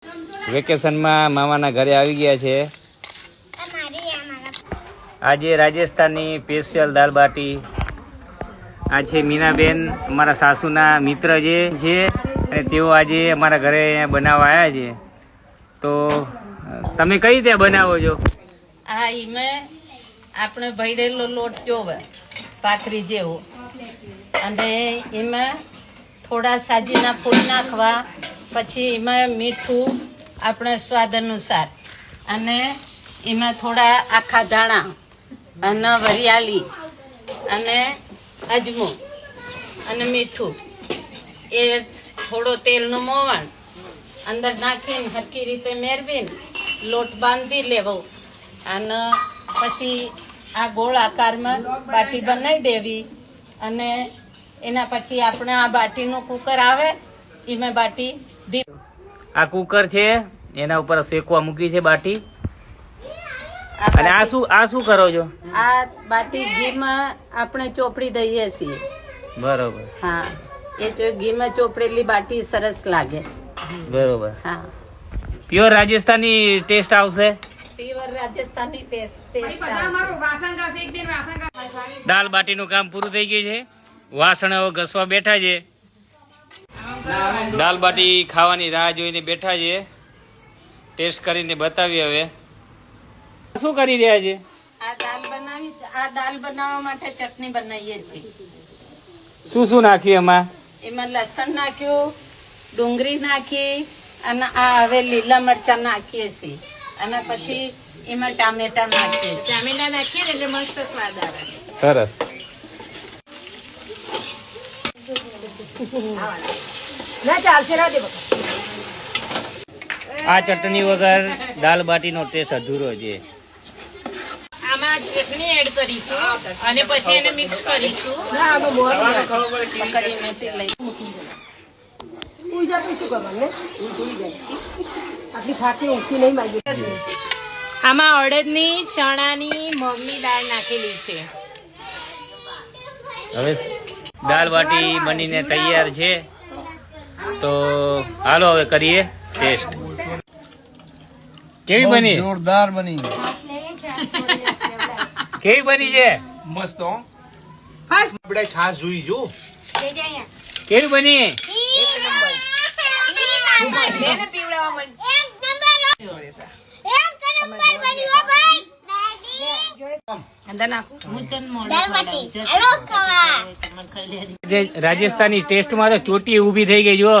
વેકેશનમાં મામાના ઘરે આવી ગયા છે. આજે રાજસ્થાનની સ્પેશિયલ દાલ બાટી. આ છે મીનાબેન, અમારા સાસુના મિત્ર છે અને તેઓ આજે અમારા ઘરે બનાવવા આવ્યા છે. તો તમે કઈ રીતે બનાવો છો? આ એમાં આપણે ભરેલો લોટ જોવે ભાખરી જેવો, અને એમાં થોડા સાજીના ફૂલ નાખવા, પછી એમાં મીઠું આપણે સ્વાદ અનુસાર, અને એમાં થોડા આખા ધાણા અને વરિયાળી અને અજમો અને મીઠું, એ થોડો તેલનું મોવણ અંદર નાખીને હરખી રીતે મેળવીને લોટ બાંધી લેવો, અને પછી આ ગોળ આકારમાં બાટી બનાવી દેવી. અને એના પછી આપણે આ બાટીનું કુકર આવે એમાં બાટી આ કુકર છે, એના ઉપર શેકવા મૂકી છે બાટી. અને આ શું કરો છો? આ બાટી ઘીમાં આપણે ચોપડી દઈએ છીએ. બરોબર. હા, એ ઘીમાં ચોપડેલી બાટી સરસ લાગે. બરોબર. હા, પ્યોર રાજસ્થાની ટેસ્ટ આવશે. Pure Rajasthani taste. દાલ બાટીનું કામ પૂરું થઈ ગયું છે. વાસણ હવે ઘસવા બેઠા છે. દાલ બાટી ખાવાની રાહ જોઈને બેઠા છે. ટેસ્ટ કરીને બતાવી. હવે શું કરી રહ્યા છે? આ દાલ બનાવવા માટે ચટણી બનાવીએ છીએ. શું નાખ્યું એમાં? એમાં લસણ નાખ્યું, ડુંગળી નાખી, અને આ હવે લીલા મરચા નાખીએ છીએ, અને પછી એમાં ટામેટા નાખીએ. ટામેટા નાખીએ એટલે મસ્ત સ્વાદ આવે. સરસ. આ ચટણી વગર દાલ બાટીનો ટેસ્ટ અધૂરો છે. આમાં ચટણી એડ કરીશું અને પછી એને મિક્સ કરીશું. આમાં અડદની, ચણાની, મગની દાળ નાખેલી છે. હવે દાલ બાટી બનીને તૈયાર છે. તો હાલો હવે કરીએ ટેસ્ટ. કેવી બની? જોરદાર બની. કેવી બની છે? મસ્ત. આપણે છાશ જોઈ જો. કેવી બની? રાજસ્થાની ટેસ્ટમાં તો ચોટી ઉભી થઈ ગઈ જો.